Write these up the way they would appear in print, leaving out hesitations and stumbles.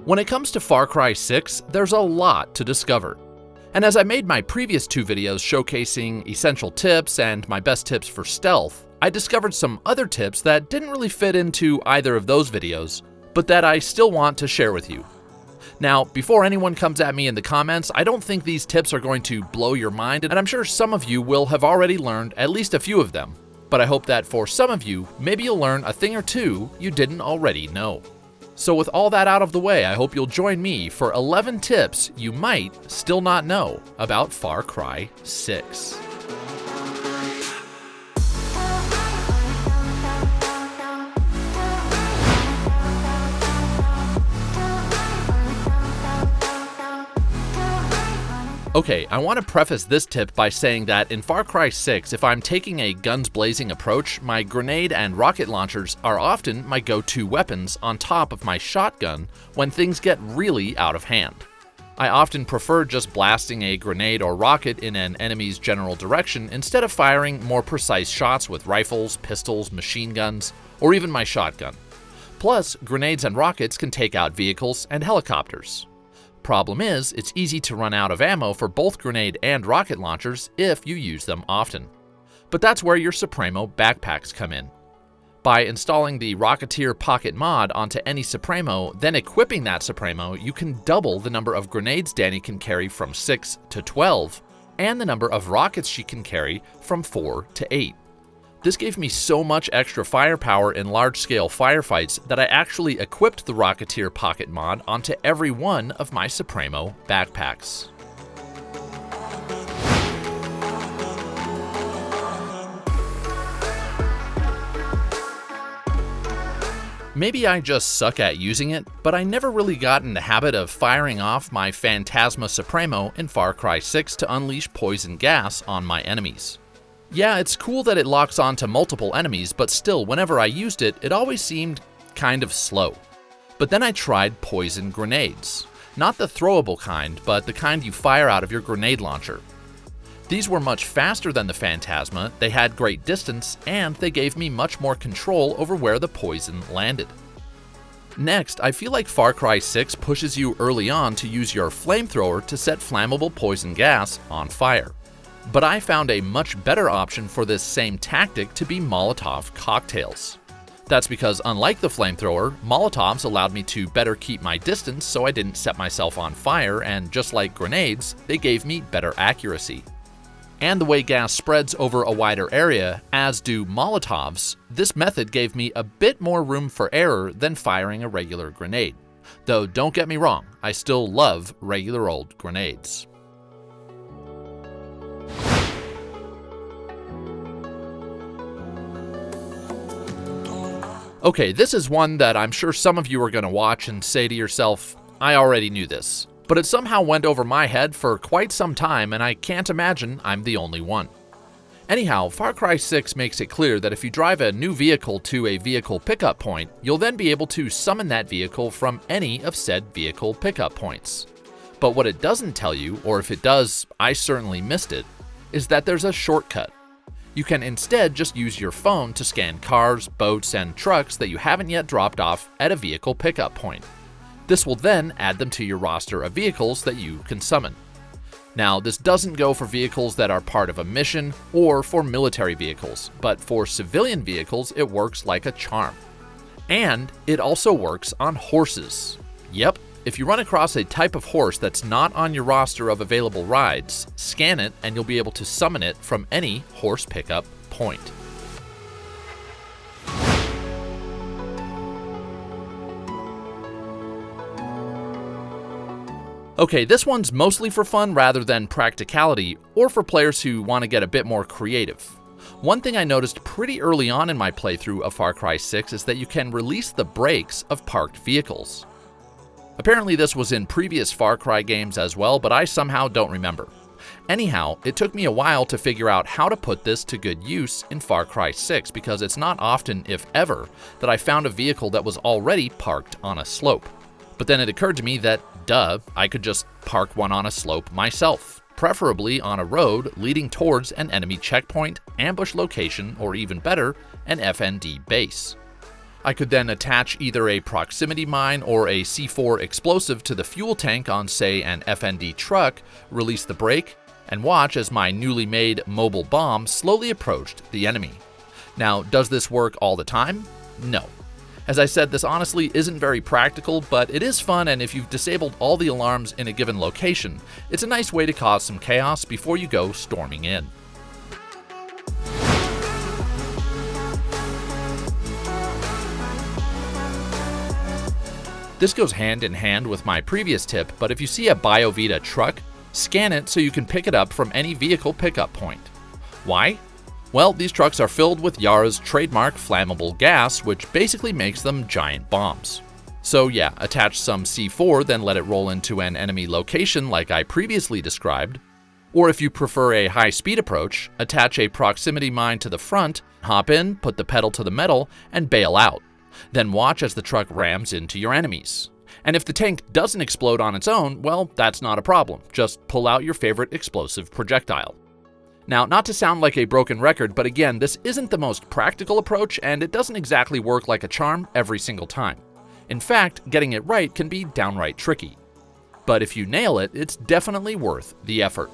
When it comes to Far Cry 6, there's a lot to discover. And as I made my previous two videos showcasing essential tips and my best tips for stealth, I discovered some other tips that didn't really fit into either of those videos, but that I still want to share with you. Now, before anyone comes at me in the comments, I don't think these tips are going to blow your mind, and I'm sure some of you will have already learned at least a few of them. But I hope that for some of you, maybe you'll learn a thing or two you didn't already know. So with all that out of the way, I hope you'll join me for 11 tips you might still not know about Far Cry 6. Okay, I want to preface this tip by saying that in Far Cry 6, if I'm taking a guns blazing approach, my grenade and rocket launchers are often my go-to weapons on top of my shotgun when things get really out of hand. I often prefer just blasting a grenade or rocket in an enemy's general direction instead of firing more precise shots with rifles, pistols, machine guns, or even my shotgun. Plus, grenades and rockets can take out vehicles and helicopters. Problem is, it's easy to run out of ammo for both grenade and rocket launchers if you use them often. But that's where your Supremo backpacks come in. By installing the Rocketeer Pocket mod onto any Supremo, then equipping that Supremo, you can double the number of grenades Danny can carry from 6 to 12, and the number of rockets she can carry from 4 to 8. This gave me so much extra firepower in large-scale firefights that I actually equipped the Rocketeer Pocket mod onto every one of my Supremo backpacks. Maybe I just suck at using it, but I never really got in the habit of firing off my Phantasma Supremo in Far Cry 6 to unleash poison gas on my enemies. Yeah, it's cool that it locks onto multiple enemies, but still, whenever I used it, it always seemed kind of slow. But then I tried poison grenades. Not the throwable kind, but the kind you fire out of your grenade launcher. These were much faster than the Phantasma, they had great distance, and they gave me much more control over where the poison landed. Next, I feel like Far Cry 6 pushes you early on to use your flamethrower to set flammable poison gas on fire. But I found a much better option for this same tactic to be Molotov cocktails. That's because unlike the flamethrower, Molotovs allowed me to better keep my distance so I didn't set myself on fire, and just like grenades, they gave me better accuracy. And the way gas spreads over a wider area, as do Molotovs, this method gave me a bit more room for error than firing a regular grenade. Though don't get me wrong, I still love regular old grenades. Okay, this is one that I'm sure some of you are going to watch and say to yourself, I already knew this. But it somehow went over my head for quite some time, and I can't imagine I'm the only one. Anyhow, Far Cry 6 makes it clear that if you drive a new vehicle to a vehicle pickup point, you'll then be able to summon that vehicle from any of said vehicle pickup points. But what it doesn't tell you, or if it does, I certainly missed it, is that there's a shortcut. You can instead just use your phone to scan cars, boats, and trucks that you haven't yet dropped off at a vehicle pickup point. This will then add them to your roster of vehicles that you can summon. Now, this doesn't go for vehicles that are part of a mission or for military vehicles, but for civilian vehicles, it works like a charm. And it also works on horses. Yep, if you run across a type of horse that's not on your roster of available rides, scan it and you'll be able to summon it from any horse pickup point. Okay, this one's mostly for fun rather than practicality, or for players who want to get a bit more creative. One thing I noticed pretty early on in my playthrough of Far Cry 6 is that you can release the brakes of parked vehicles. Apparently this was in previous Far Cry games as well, but I somehow don't remember. Anyhow, it took me a while to figure out how to put this to good use in Far Cry 6 because it's not often, if ever, that I found a vehicle that was already parked on a slope. But then it occurred to me that, duh, I could just park one on a slope myself, preferably on a road leading towards an enemy checkpoint, ambush location, or even better, an FND base. I could then attach either a proximity mine or a C4 explosive to the fuel tank on, say, an FND truck, release the brake, and watch as my newly made mobile bomb slowly approached the enemy. Now, does this work all the time? No. As I said, this honestly isn't very practical, but it is fun, and if you've disabled all the alarms in a given location, it's a nice way to cause some chaos before you go storming in. This goes hand in hand with my previous tip, but if you see a Biovida truck, scan it so you can pick it up from any vehicle pickup point. Why? Well, these trucks are filled with Yara's trademark flammable gas, which basically makes them giant bombs. So yeah, attach some C4, then let it roll into an enemy location like I previously described. Or if you prefer a high-speed approach, attach a proximity mine to the front, hop in, put the pedal to the metal, and bail out. Then watch as the truck rams into your enemies. And if the tank doesn't explode on its own, well, that's not a problem. Just pull out your favorite explosive projectile. Now, not to sound like a broken record, but again, this isn't the most practical approach, and it doesn't exactly work like a charm every single time. In fact, getting it right can be downright tricky. But if you nail it, it's definitely worth the effort.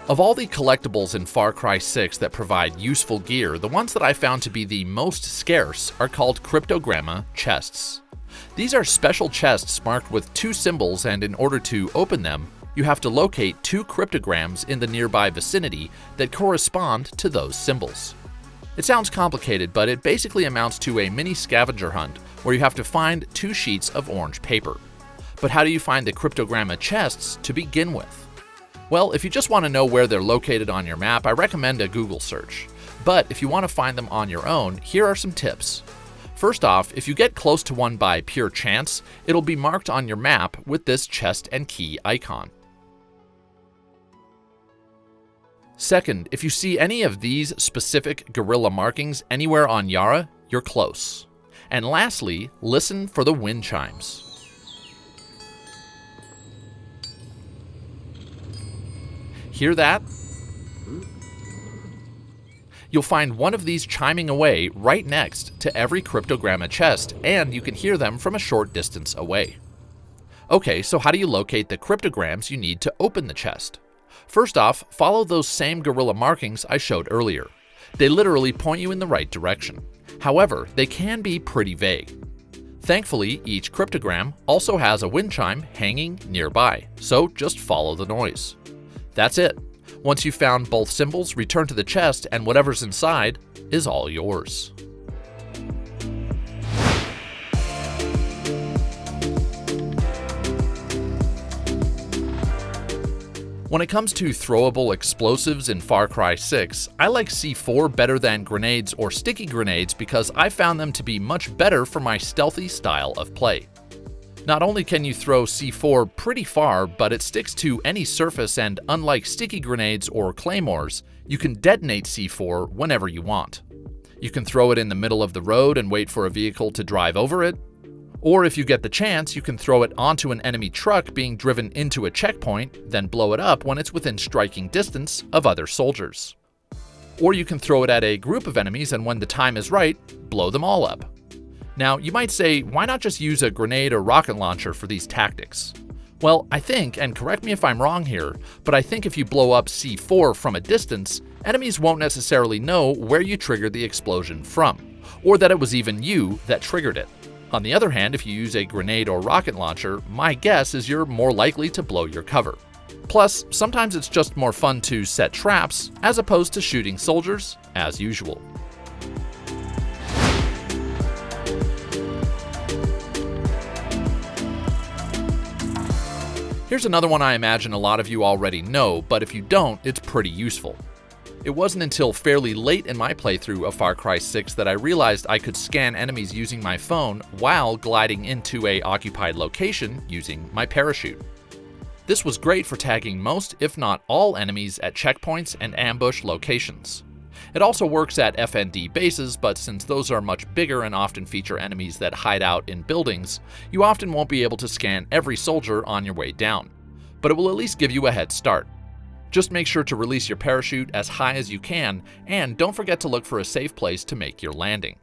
Of all the collectibles in Far Cry 6 that provide useful gear, the ones that I found to be the most scarce are called cryptogramma chests. These are special chests marked with 2 symbols, and in order to open them, you have to locate 2 cryptograms in the nearby vicinity that correspond to those symbols. It sounds complicated, but it basically amounts to a mini scavenger hunt where you have to find 2 sheets of orange paper. But how do you find the cryptogramma chests to begin with? Well, if you just want to know where they're located on your map, I recommend a Google search. But if you want to find them on your own, here are some tips. First off, if you get close to one by pure chance, it'll be marked on your map with this chest and key icon. Second, if you see any of these specific gorilla markings anywhere on Yara, you're close. And lastly, listen for the wind chimes. Hear that? You'll find one of these chiming away right next to every cryptogramma chest, and you can hear them from a short distance away. Okay, so how do you locate the cryptograms you need to open the chest? First off, follow those same gorilla markings I showed earlier. They literally point you in the right direction. However, they can be pretty vague. Thankfully, each cryptogram also has a wind chime hanging nearby, so just follow the noise. That's it. Once you've found both symbols, return to the chest, and whatever's inside is all yours. When it comes to throwable explosives in Far Cry 6, I like C4 better than grenades or sticky grenades because I found them to be much better for my stealthy style of play. Not only can you throw C4 pretty far, but it sticks to any surface, and unlike sticky grenades or claymores, you can detonate C4 whenever you want. You can throw it in the middle of the road and wait for a vehicle to drive over it, or if you get the chance, you can throw it onto an enemy truck being driven into a checkpoint, then blow it up when it's within striking distance of other soldiers. Or you can throw it at a group of enemies, and when the time is right, blow them all up. Now, you might say, why not just use a grenade or rocket launcher for these tactics? Well, I think, and correct me if I'm wrong here, but I think if you blow up C4 from a distance, enemies won't necessarily know where you triggered the explosion from, or that it was even you that triggered it. On the other hand, if you use a grenade or rocket launcher, my guess is you're more likely to blow your cover. Plus, sometimes it's just more fun to set traps as opposed to shooting soldiers as usual. Here's another one I imagine a lot of you already know, but if you don't, it's pretty useful. It wasn't until fairly late in my playthrough of Far Cry 6 that I realized I could scan enemies using my phone while gliding into an occupied location using my parachute. This was great for tagging most, if not all, enemies at checkpoints and ambush locations. It also works at FND bases, but since those are much bigger and often feature enemies that hide out in buildings, you often won't be able to scan every soldier on your way down. But it will at least give you a head start. Just make sure to release your parachute as high as you can, and don't forget to look for a safe place to make your landing.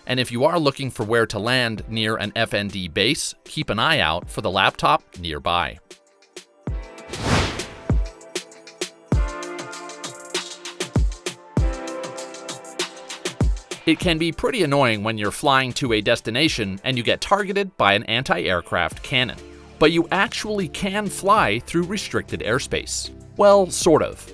And if you are looking for where to land near an FND base, keep an eye out for the laptop nearby. It can be pretty annoying when you're flying to a destination and you get targeted by an anti-aircraft cannon. But you actually can fly through restricted airspace. Well, sort of.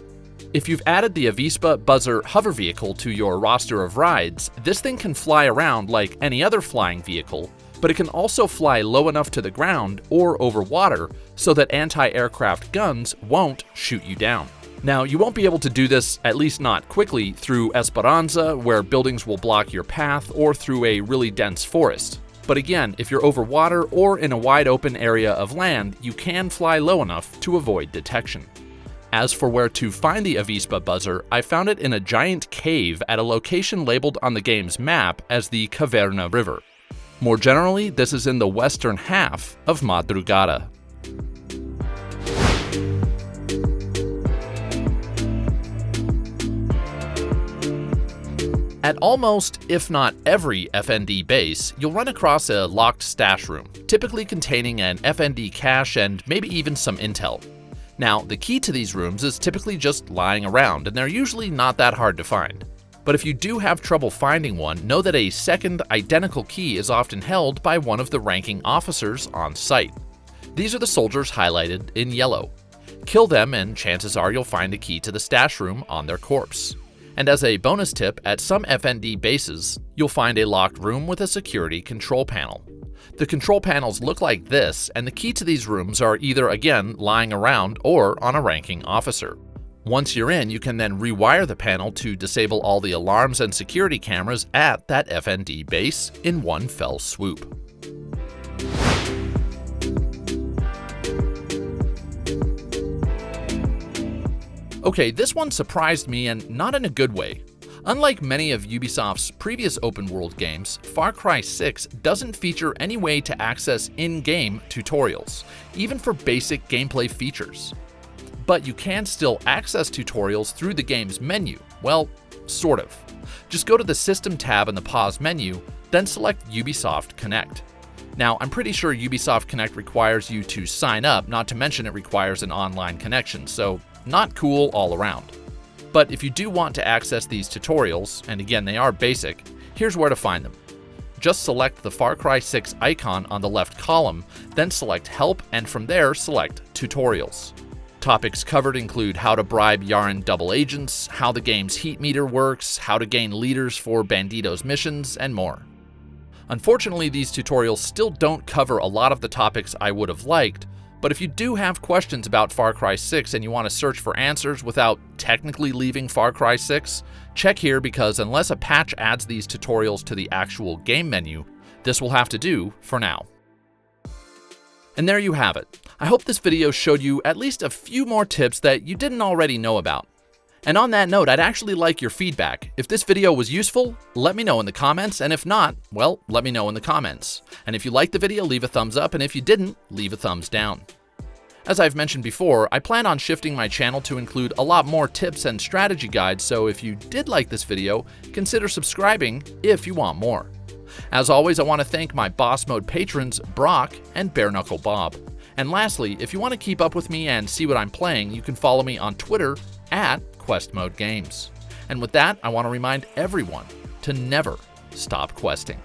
If you've added the Avispa Buzzer hover vehicle to your roster of rides, this thing can fly around like any other flying vehicle, but it can also fly low enough to the ground or over water so that anti-aircraft guns won't shoot you down. Now, you won't be able to do this, at least not quickly, through Esperanza, where buildings will block your path, or through a really dense forest. But again, if you're over water or in a wide open area of land, you can fly low enough to avoid detection. As for where to find the Avispa Buzzer, I found it in a giant cave at a location labeled on the game's map as the Caverna River. More generally, this is in the western half of Madrugada. At almost, if not every FND base, you'll run across a locked stash room, typically containing an FND cache and maybe even some intel. Now, the key to these rooms is typically just lying around, and they're usually not that hard to find. But if you do have trouble finding one, know that a second identical key is often held by one of the ranking officers on site. These are the soldiers highlighted in yellow. Kill them and chances are you'll find a key to the stash room on their corpse. And as a bonus tip, at some FND bases, you'll find a locked room with a security control panel. The control panels look like this, and the key to these rooms are either, again, lying around or on a ranking officer. Once you're in, you can then rewire the panel to disable all the alarms and security cameras at that FND base in one fell swoop. Okay, this one surprised me, and not in a good way. Unlike many of Ubisoft's previous open-world games, Far Cry 6 doesn't feature any way to access in-game tutorials, even for basic gameplay features. But you can still access tutorials through the game's menu. Well, sort of. Just go to the System tab in the pause menu, then select Ubisoft Connect. Now, I'm pretty sure Ubisoft Connect requires you to sign up, not to mention it requires an online connection, so not cool all around. But if you do want to access these tutorials, and again they are basic, here's where to find them. Just select the Far Cry 6 icon on the left column, then select Help, and from there select Tutorials. Topics covered include how to bribe Yaren double agents, how the game's heat meter works, how to gain leaders for Bandito's missions, and more. Unfortunately, these tutorials still don't cover a lot of the topics I would have liked, but if you do have questions about Far Cry 6 and you want to search for answers without technically leaving Far Cry 6, check here because unless a patch adds these tutorials to the actual game menu, this will have to do for now. And there you have it. I hope this video showed you at least a few more tips that you didn't already know about. And on that note, I'd actually like your feedback. If this video was useful, let me know in the comments, and if not, well, let me know in the comments. And if you liked the video, leave a thumbs up, and if you didn't, leave a thumbs down. As I've mentioned before, I plan on shifting my channel to include a lot more tips and strategy guides, so if you did like this video, consider subscribing if you want more. As always, I want to thank my Boss Mode patrons, Brock and Bare Knuckle Bob. And lastly, if you want to keep up with me and see what I'm playing, you can follow me on Twitter at Quest Mode Games. And with that, I want to remind everyone to never stop questing.